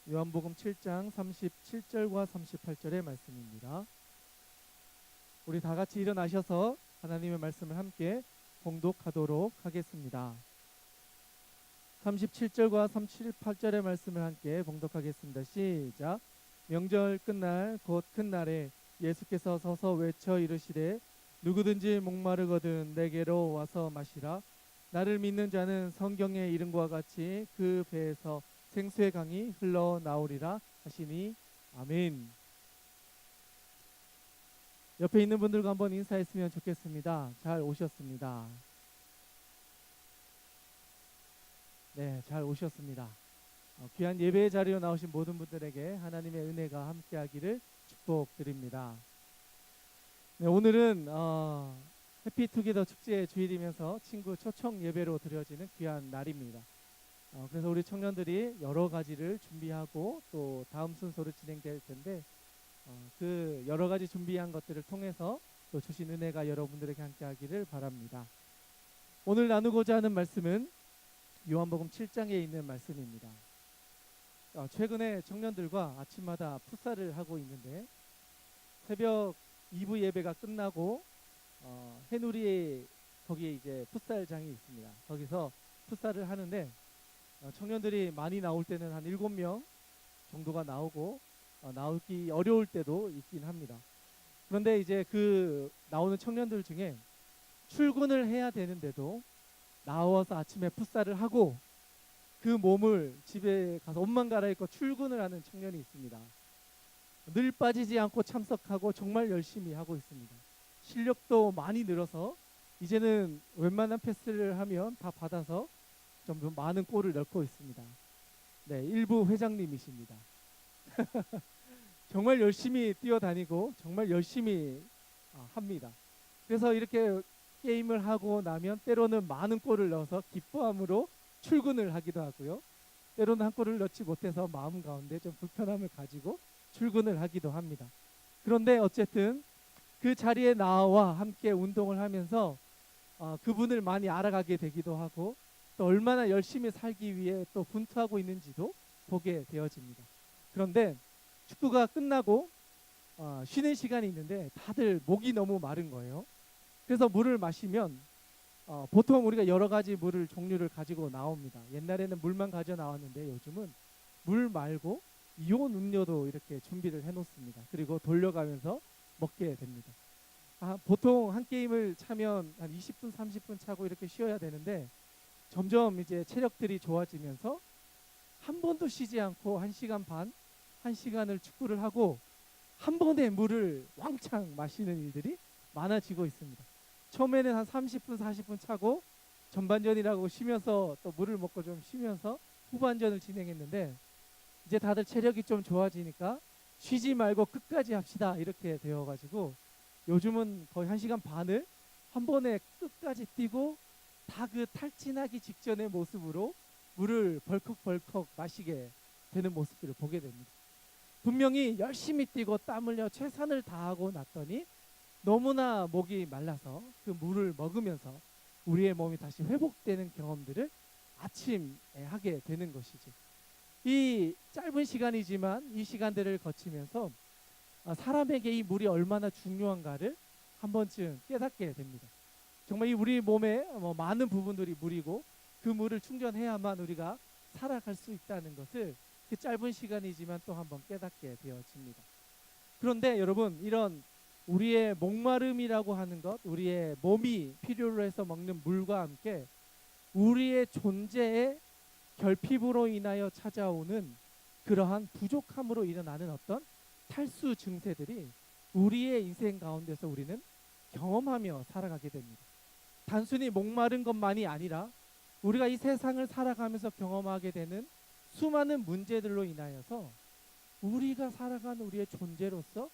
요한복음 7장 37절과 38절의 말씀입니다. 우리 다 같이 일어나셔서 하나님의 말씀을 함께 봉독하도록 하겠습니다. 37절과 38절의 말씀을 함께 봉독하겠습니다. 시작. 명절 끝날 곧 큰 날에 예수께서 서서 외쳐 이르시되 누구든지 목마르거든 내게로 와서 마시라. 나를 믿는 자는 성경의 이름과 같이 그 배에서 생수의 강이 흘러나오리라 하시니 아멘. 옆에 있는 분들과 한번 인사했으면 좋겠습니다. 잘 오셨습니다. 네, 잘 오셨습니다. 귀한 예배의 자리로 나오신 모든 분들에게 하나님의 은혜가 함께하기를 축복드립니다. 네, 오늘은 해피투게더 축제의 주일이면서 친구 초청 예배로 드려지는 귀한 날입니다. 그래서 우리 청년들이 여러 가지를 준비하고 또 다음 순서로 진행될 텐데 그 여러 가지 준비한 것들을 통해서 또 주신 은혜가 여러분들에게 함께하기를 바랍니다. 오늘 나누고자 하는 말씀은 요한복음 7장에 있는 말씀입니다. 최근에 청년들과 아침마다 풋살을 하고 있는데 새벽 2부 예배가 끝나고 해누리에 거기에 이제 풋살장이 있습니다. 거기서 풋살을 하는데 청년들이 많이 나올 때는 한 7명 정도가 나오고 나오기 어려울 때도 있긴 합니다. 그런데 이제 그 나오는 청년들 중에 출근을 해야 되는데도 나와서 아침에 풋살을 하고 그 몸을 집에 가서 옷만 갈아입고 출근을 하는 청년이 있습니다. 늘 빠지지 않고 참석하고 정말 열심히 하고 있습니다. 실력도 많이 늘어서 이제는 웬만한 패스를 하면 다 받아서 좀 더 많은 골을 넣고 있습니다. 네, 일부 회장님이십니다. 정말 열심히 뛰어다니고 정말 열심히 합니다. 그래서 이렇게 게임을 하고 나면 때로는 많은 골을 넣어서 기뻐함으로 출근을 하기도 하고요. 때로는 한 골을 넣지 못해서 마음 가운데 좀 불편함을 가지고 출근을 하기도 합니다. 그런데 어쨌든 그 자리에 나와 함께 운동을 하면서 그분을 많이 알아가게 되기도 하고 또 얼마나 열심히 살기 위해 또 분투하고 있는지도 보게 되어집니다. 그런데 축구가 끝나고 쉬는 시간이 있는데 다들 목이 너무 마른 거예요. 그래서 물을 마시면 보통 우리가 여러 가지 물을 종류를 가지고 나옵니다. 옛날에는 물만 가져 나왔는데 요즘은 물 말고 이온 음료도 이렇게 준비를 해놓습니다. 그리고 돌려가면서 먹게 됩니다. 보통 한 게임을 차면 한 20분, 30분 차고 이렇게 쉬어야 되는데 점점 이제 체력들이 좋아지면서 한 번도 쉬지 않고 1시간 반, 1시간을 축구를 하고 한 번에 물을 왕창 마시는 일들이 많아지고 있습니다. 처음에는 한 30분, 40분 차고 전반전이라고 쉬면서 또 물을 먹고 좀 쉬면서 후반전을 진행했는데 이제 다들 체력이 좀 좋아지니까 쉬지 말고 끝까지 합시다 이렇게 되어가지고 요즘은 거의 1시간 반을 한 번에 끝까지 뛰고 다 그 탈진하기 직전의 모습으로 물을 벌컥벌컥 마시게 되는 모습들을 보게 됩니다. 분명히 열심히 뛰고 땀 흘려 최선을 다하고 났더니 너무나 목이 말라서 그 물을 먹으면서 우리의 몸이 다시 회복되는 경험들을 아침에 하게 되는 것이죠. 이 짧은 시간이지만 이 시간들을 거치면서 사람에게 이 물이 얼마나 중요한가를 한 번쯤 깨닫게 됩니다. 정말 이 우리 몸에 많은 부분들이 물이고 그 물을 충전해야만 우리가 살아갈 수 있다는 것을 그 짧은 시간이지만 또 한 번 깨닫게 되어집니다. 그런데 여러분 이런 우리의 목마름이라고 하는 것, 우리의 몸이 필요로 해서 먹는 물과 함께 우리의 존재의 결핍으로 인하여 찾아오는 그러한 부족함으로 일어나는 어떤 탈수 증세들이 우리의 인생 가운데서 우리는 경험하며 살아가게 됩니다. 단순히 목마른 것만이 아니라 우리가 이 세상을 살아가면서 경험하게 되는 수많은 문제들로 인하여서 우리가 살아가는 우리의 존재로서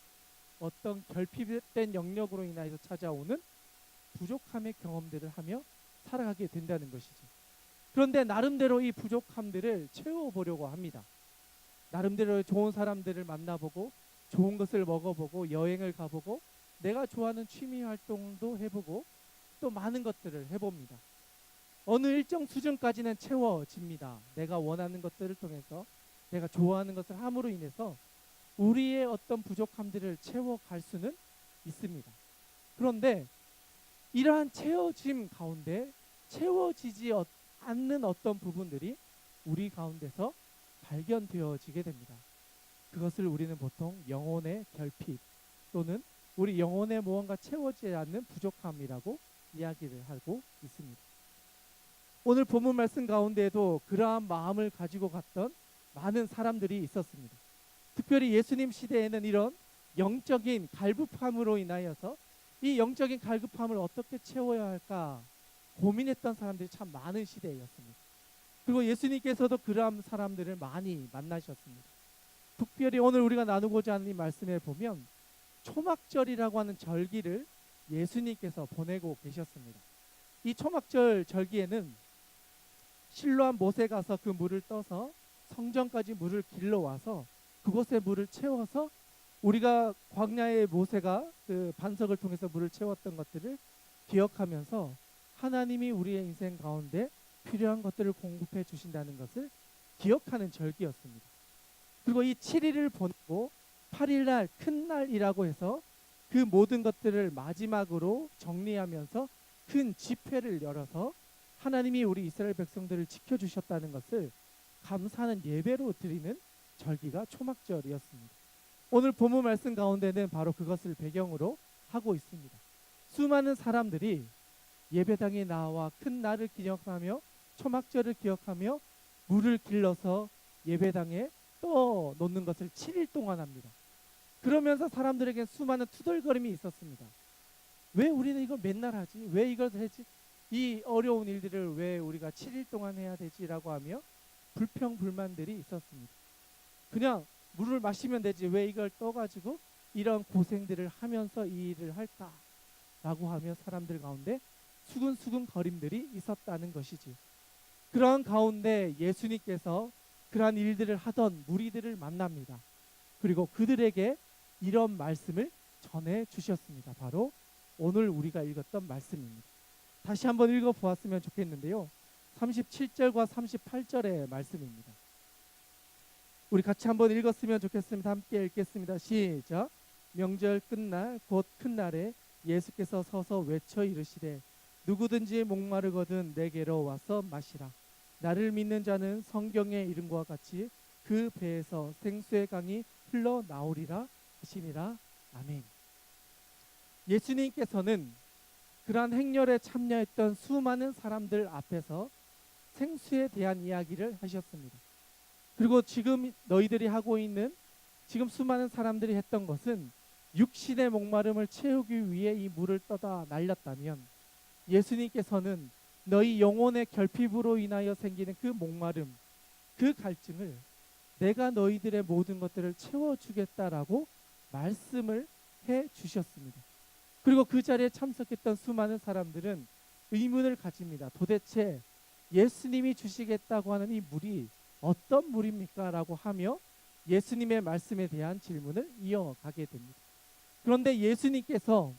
어떤 결핍된 영역으로 인하여서 찾아오는 부족함의 경험들을 하며 살아가게 된다는 것이죠. 그런데 나름대로 이 부족함들을 채워보려고 합니다. 나름대로 좋은 사람들을 만나보고 좋은 것을 먹어보고 여행을 가보고 내가 좋아하는 취미 활동도 해보고 또 많은 것들을 해봅니다. 어느 일정 수준까지는 채워집니다. 내가 원하는 것들을 통해서 내가 좋아하는 것을 함으로 인해서 우리의 어떤 부족함들을 채워갈 수는 있습니다. 그런데 이러한 채워짐 가운데 채워지지 않는 어떤 부분들이 우리 가운데서 발견되어지게 됩니다. 그것을 우리는 보통 영혼의 결핍 또는 우리 영혼에 무언가 채워지지 않는 부족함이라고 이야기를 하고 있습니다. 오늘 본문 말씀 가운데에도 그러한 마음을 가지고 갔던 많은 사람들이 있었습니다. 특별히 예수님 시대에는 이런 영적인 갈급함으로 인하여서 이 영적인 갈급함을 어떻게 채워야 할까 고민했던 사람들이 참 많은 시대였습니다. 그리고 예수님께서도 그러한 사람들을 많이 만나셨습니다. 특별히 오늘 우리가 나누고자 하는 이 말씀에 보면 초막절이라고 하는 절기를 예수님께서 보내고 계셨습니다. 이 초막절 절기에는 실로암 못에 가서 그 물을 떠서 성전까지 물을 길러와서 그곳에 물을 채워서 우리가 광야의 모세가 그 반석을 통해서 물을 채웠던 것들을 기억하면서 하나님이 우리의 인생 가운데 필요한 것들을 공급해 주신다는 것을 기억하는 절기였습니다. 그리고 이 7일을 보내고 8일날 큰 날이라고 해서 그 모든 것들을 마지막으로 정리하면서 큰 집회를 열어서 하나님이 우리 이스라엘 백성들을 지켜주셨다는 것을 감사하는 예배로 드리는 절기가 초막절이었습니다. 오늘 본문 말씀 가운데는 바로 그것을 배경으로 하고 있습니다. 수많은 사람들이 예배당에 나와 큰 날을 기념하며 초막절을 기억하며 물을 길러서 예배당에 떠 놓는 것을 7일 동안 합니다. 그러면서 사람들에게 수많은 투덜거림이 있었습니다. 왜 우리는 이걸 맨날 하지? 왜 이걸 하지? 이 어려운 일들을 왜 우리가 7일 동안 해야 되지라고 하며 불평불만들이 있었습니다. 그냥 물을 마시면 되지 왜 이걸 떠가지고 이런 고생들을 하면서 이 일을 할까라고 하며 사람들 가운데 수근수근 거림들이 있었다는 것이지. 그런 가운데 예수님께서 그러한 일들을 하던 무리들을 만납니다. 그리고 그들에게 이런 말씀을 전해 주셨습니다. 바로 오늘 우리가 읽었던 말씀입니다. 다시 한번 읽어보았으면 좋겠는데요. 37절과 38절의 말씀입니다. 우리 같이 한번 읽었으면 좋겠습니다. 함께 읽겠습니다. 시작. 명절 끝날 곧 큰 날에 예수께서 서서 외쳐 이르시되 누구든지 목마르거든 내게로 와서 마시라. 나를 믿는 자는 성경의 이름과 같이 그 배에서 생수의 강이 흘러나오리라 하시니라. 아멘. 예수님께서는 그러한 행렬에 참여했던 수많은 사람들 앞에서 생수에 대한 이야기를 하셨습니다. 그리고 지금 너희들이 하고 있는 지금 수많은 사람들이 했던 것은 육신의 목마름을 채우기 위해 이 물을 떠다 날렸다면 예수님께서는 너희 영혼의 결핍으로 인하여 생기는 그 목마름, 그 갈증을 내가 너희들의 모든 것들을 채워주겠다라고 말씀을 해 주셨습니다. 그리고 그 자리에 참석했던 수많은 사람들은 의문을 가집니다. 도대체 예수님이 주시겠다고 하는 이 물이 어떤 물입니까? 라고 하며 예수님의 말씀에 대한 질문을 이어가게 됩니다. 그런데 예수님께서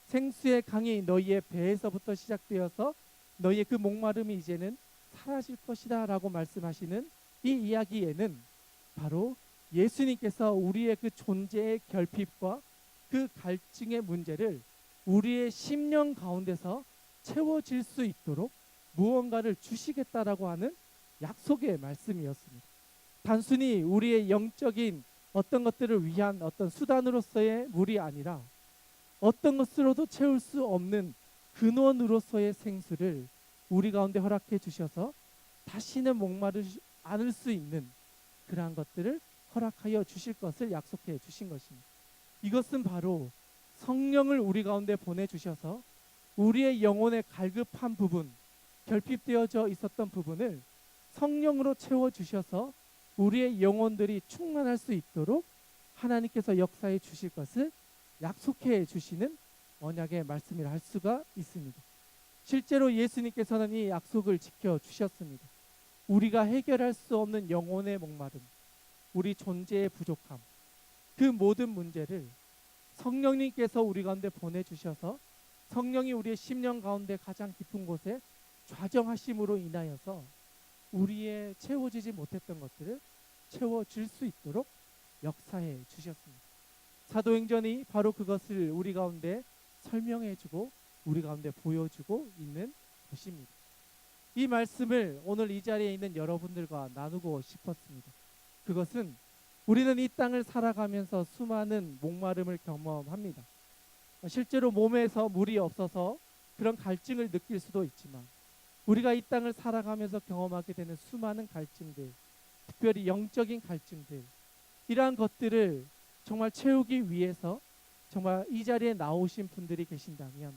생수의 강이 너희의 배에서부터 시작되어서 너희의 그 목마름이 이제는 사라질 것이다 라고 말씀하시는 이 이야기에는 바로 예수님께서 우리의 그 존재의 결핍과 그 갈증의 문제를 우리의 심령 가운데서 채워질 수 있도록 무언가를 주시겠다라고 하는 약속의 말씀이었습니다. 단순히 우리의 영적인 어떤 것들을 위한 어떤 수단으로서의 물이 아니라 어떤 것으로도 채울 수 없는 근원으로서의 생수를 우리 가운데 허락해 주셔서 다시는 목마르지 않을 수 있는 그러한 것들을 허락하여 주실 것을 약속해 주신 것입니다. 이것은 바로 성령을 우리 가운데 보내주셔서 우리의 영혼의 갈급한 부분, 결핍되어져 있었던 부분을 성령으로 채워주셔서 우리의 영혼들이 충만할 수 있도록 하나님께서 역사해 주실 것을 약속해 주시는 언약의 말씀이라 할 수가 있습니다. 실제로 예수님께서는 이 약속을 지켜주셨습니다. 우리가 해결할 수 없는 영혼의 목마름, 우리 존재의 부족함, 그 모든 문제를 성령님께서 우리 가운데 보내주셔서 성령이 우리의 심령 가운데 가장 깊은 곳에 좌정하심으로 인하여서 우리의 채워지지 못했던 것들을 채워질 수 있도록 역사해 주셨습니다. 사도행전이 바로 그것을 우리 가운데 설명해주고 우리 가운데 보여주고 있는 것입니다. 이 말씀을 오늘 이 자리에 있는 여러분들과 나누고 싶었습니다. 그것은 우리는 이 땅을 살아가면서 수많은 목마름을 경험합니다. 실제로 몸에서 물이 없어서 그런 갈증을 느낄 수도 있지만 우리가 이 땅을 살아가면서 경험하게 되는 수많은 갈증들, 특별히 영적인 갈증들, 이러한 것들을 정말 채우기 위해서 정말 이 자리에 나오신 분들이 계신다면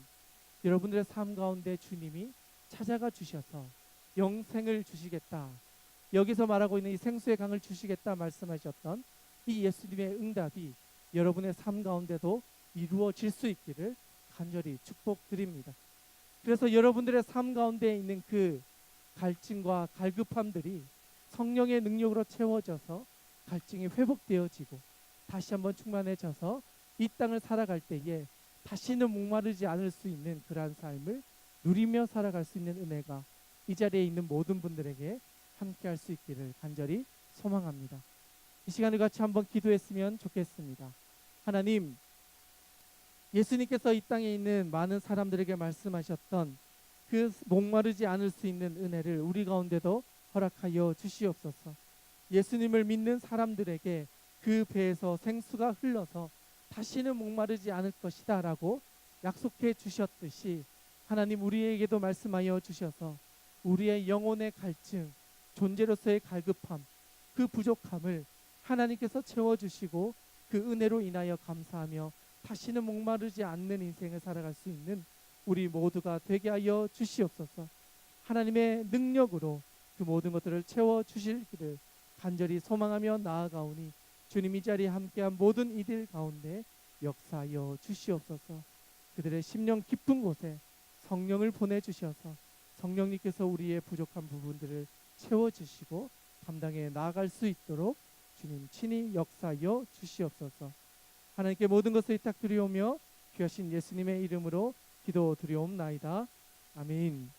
여러분들의 삶 가운데 주님이 찾아가 주셔서 영생을 주시겠다, 여기서 말하고 있는 이 생수의 강을 주시겠다 말씀하셨던 이 예수님의 응답이 여러분의 삶 가운데도 이루어질 수 있기를 간절히 축복드립니다. 그래서 여러분들의 삶 가운데 있는 그 갈증과 갈급함들이 성령의 능력으로 채워져서 갈증이 회복되어지고 다시 한번 충만해져서 이 땅을 살아갈 때에 다시는 목마르지 않을 수 있는 그러한 삶을 누리며 살아갈 수 있는 은혜가 이 자리에 있는 모든 분들에게 함께 할 수 있기를 간절히 소망합니다. 이 시간을 같이 한번 기도했으면 좋겠습니다. 하나님, 예수님께서 이 땅에 있는 많은 사람들에게 말씀하셨던 그 목마르지 않을 수 있는 은혜를 우리 가운데도 허락하여 주시옵소서. 예수님을 믿는 사람들에게 그 배에서 생수가 흘러서 다시는 목마르지 않을 것이다 라고 약속해 주셨듯이 하나님 우리에게도 말씀하여 주셔서 우리의 영혼의 갈증, 존재로서의 갈급함, 그 부족함을 하나님께서 채워주시고 그 은혜로 인하여 감사하며 다시는 목마르지 않는 인생을 살아갈 수 있는 우리 모두가 되게 하여 주시옵소서. 하나님의 능력으로 그 모든 것들을 채워주실기를 간절히 소망하며 나아가오니 주님 이 자리에 함께한 모든 이들 가운데 역사하여 주시옵소서. 그들의 심령 깊은 곳에 성령을 보내주셔서 성령님께서 우리의 부족한 부분들을 채워주시고 감당해 나아갈 수 있도록 주님 친히 역사하여 주시옵소서. 하나님께 모든 것을 위탁드리오며 귀하신 예수님의 이름으로 기도드리옵나이다. 아멘.